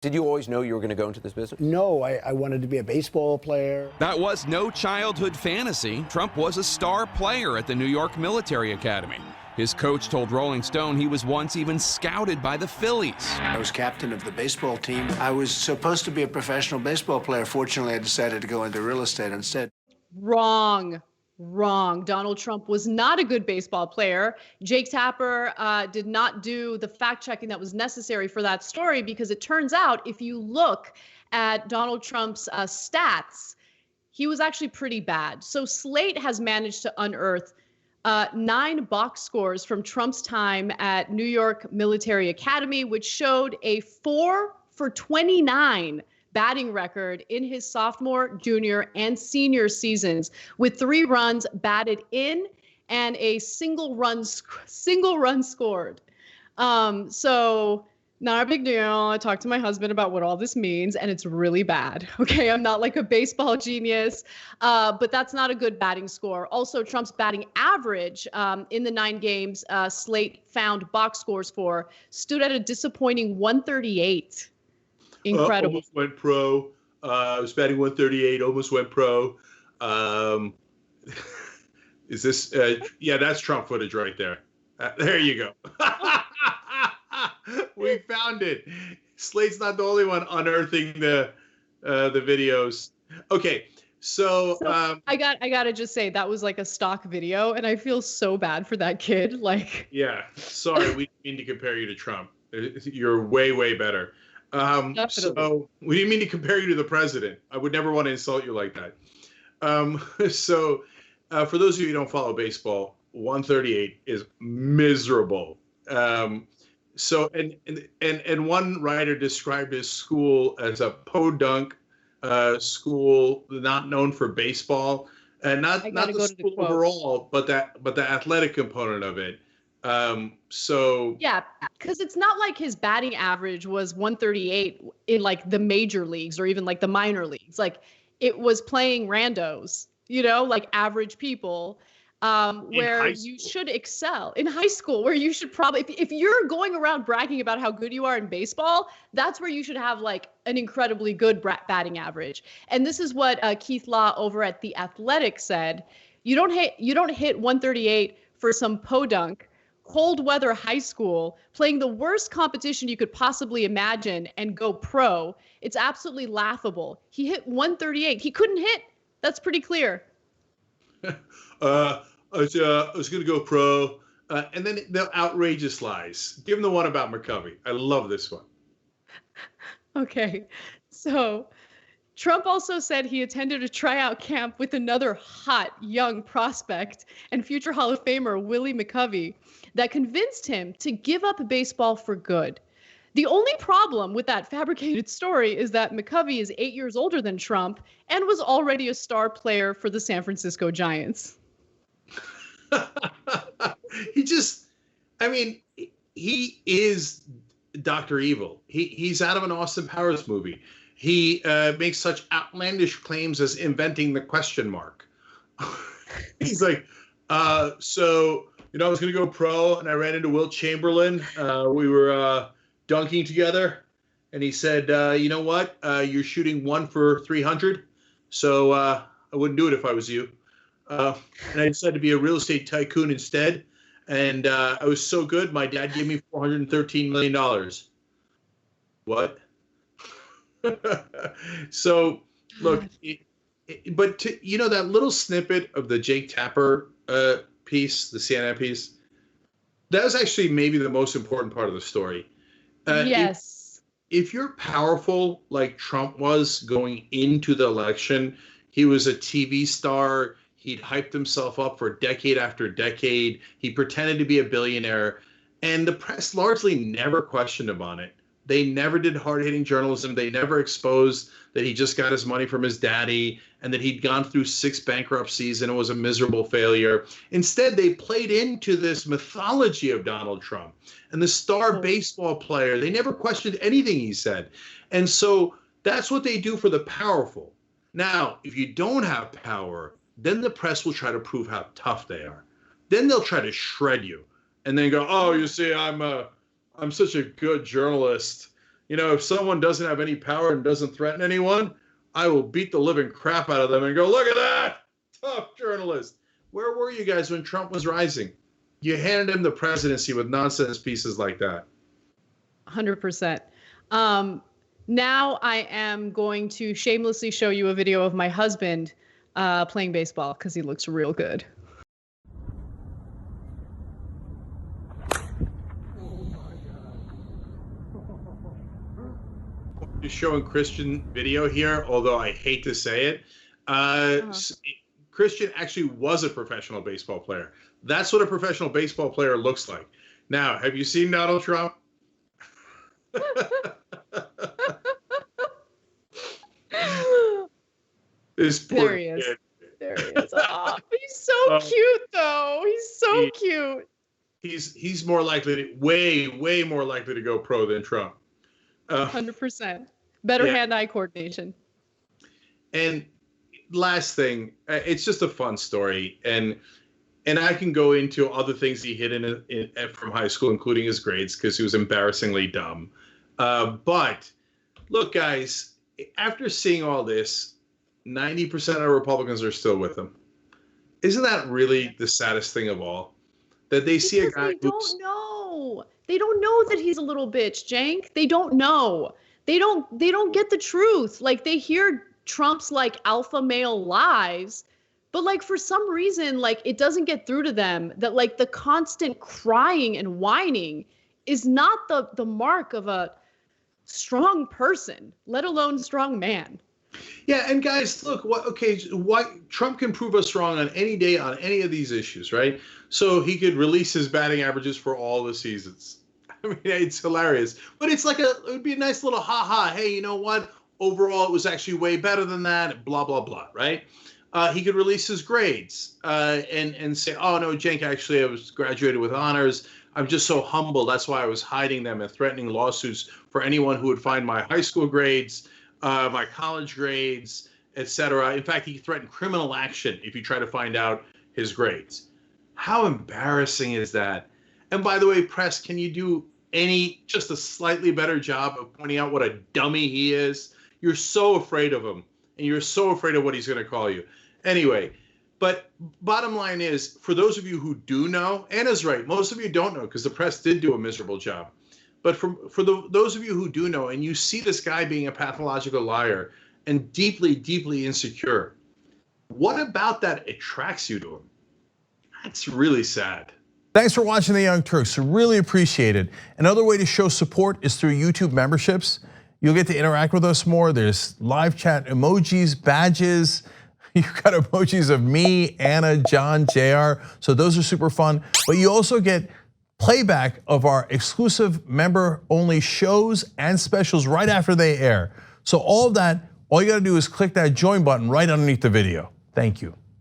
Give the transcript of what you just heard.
Did you always know you were going to go into this business? No, I wanted to be a baseball player. That was no childhood fantasy. Trump was a star player at the New York Military Academy. His coach told Rolling Stone he was once even scouted by the Phillies. I was captain of the baseball team. I was supposed to be a professional baseball player. Fortunately, I decided to go into real estate instead. Wrong. Donald Trump was not a good baseball player. Jake Tapper did not do the fact checking that was necessary for that story, because it turns out if you look at Donald Trump's stats, he was actually pretty bad. So Slate has managed to unearth 9 box scores from Trump's time at New York Military Academy, which showed a 4 for 29 batting record in his sophomore, junior, and senior seasons, with 3 runs batted in and a single run scored. So not a big deal. I talked to my husband about what all this means, and it's really bad. Okay, I'm not like a baseball genius, but that's not a good batting score. Also, Trump's batting average in the 9 games Slate found box scores for stood at a disappointing 138. Incredible. Almost went pro. I was batting 138, almost went pro. Is this? Yeah, that's Trump footage right there. There you go. We found it. Slate's not the only one unearthing the videos. Okay, so I gotta just say that was like a stock video, and I feel so bad for that kid. Like, yeah, sorry, we didn't mean to compare you to Trump. You're way better. So we didn't mean to compare you to the president. I would never want to insult you like that. So for those of you who don't follow baseball, 138 is miserable. So and one writer described his school as a podunk school, not known for baseball, and not the school overall, but the athletic component of it. So yeah, because it's not like his batting average was 138 in like the major leagues or even like the minor leagues. Like it was playing randos, like average people, where you should excel in high school, where you should probably, if you're going around bragging about how good you are in baseball, that's where you should have like an incredibly good batting average. And this is what Keith Law over at The Athletic said. You don't hit 138 for some podunk cold weather high school playing the worst competition you could possibly imagine and go pro. It's absolutely laughable. He hit 138. He couldn't hit. That's pretty clear. I was going to go pro. And then the outrageous lies. Give him the one about McCovey. I love this one. Okay. So Trump also said he attended a tryout camp with another hot young prospect and future Hall of Famer Willie McCovey that convinced him to give up baseball for good. The only problem with that fabricated story is that McCovey is 8 years older than Trump and was already a star player for the San Francisco Giants. He is Dr. Evil. He's out of an Austin Powers movie. He makes such outlandish claims as inventing the question mark. He's like, I was going to go pro, and I ran into Wilt Chamberlain. We were dunking together, and he said, you know what? You're shooting 1 for 300, so I wouldn't do it if I was you. And I decided to be a real estate tycoon instead, and I was so good, my dad gave me $413 million. What? So, look, but that little snippet of the Jake Tapper piece, the CNN piece, that was actually maybe the most important part of the story. Yes. If you're powerful like Trump was going into the election, he was a TV star. He'd hyped himself up for decade after decade. He pretended to be a billionaire, and the press largely never questioned him on it. They never did hard-hitting journalism. They never exposed that he just got his money from his daddy and that he'd gone through 6 bankruptcies and it was a miserable failure. Instead, they played into this mythology of Donald Trump and the star baseball player. They never questioned anything he said. And so that's what they do for the powerful. Now, if you don't have power, then the press will try to prove how tough they are. Then they'll try to shred you and then go, oh, you see, I'm such a good journalist. You know, if someone doesn't have any power and doesn't threaten anyone, I will beat the living crap out of them and go, look at that, tough journalist. Where were you guys when Trump was rising? You handed him the presidency with nonsense pieces like that. 100%. Now I am going to shamelessly show you a video of my husband playing baseball because he looks real good. Just showing Christian video here, although I hate to say it. Christian actually was a professional baseball player. That's what a professional baseball player looks like. Now, have you seen Donald Trump? This poor There he is. kid. There he is. Oh, he's so cute, though. He's so cute. He's more likely to, way more likely to go pro than Trump. 100%. Better hand-eye coordination. And last thing, it's just a fun story, and I can go into other things he hid in from high school, including his grades, because he was embarrassingly dumb. But look, guys, after seeing all this, 90% of Republicans are still with him. Isn't that really the saddest thing of all? That they see a guy They don't know. They don't know that he's a little bitch, Cenk. They don't know. They don't get the truth. Like, they hear Trump's like alpha male lies, but like for some reason, like it doesn't get through to them that like the constant crying and whining is not the mark of a strong person, let alone strong man. Yeah, and guys, look, why Trump can prove us wrong on any day on any of these issues, right? So he could release his batting averages for all the seasons. I mean, it's hilarious, but it's like it would be a nice little ha-ha. Hey, you know what? Overall, it was actually way better than that, blah, blah, blah, right? He could release his grades and say, oh, no, Cenk, actually, I was graduated with honors. I'm just so humble. That's why I was hiding them and threatening lawsuits for anyone who would find my high school grades, my college grades, etc. In fact, he threatened criminal action if you try to find out his grades. How embarrassing is that? And by the way, press, can you do just a slightly better job of pointing out what a dummy he is? You're so afraid of him, and you're so afraid of what he's going to call you. Anyway, but bottom line is, for those of you who do know, Anna's right, most of you don't know because the press did do a miserable job. But for those of you who do know, and you see this guy being a pathological liar and deeply, deeply insecure, what about that attracts you to him? That's really sad. Thanks for watching The Young Turks. Really appreciate it. Another way to show support is through YouTube memberships. You'll get to interact with us more. There's live chat emojis, badges. You've got emojis of me, Anna, John, JR. So those are super fun. But you also get playback of our exclusive member-only shows and specials right after they air. So all of that, all you gotta do is click that join button right underneath the video. Thank you.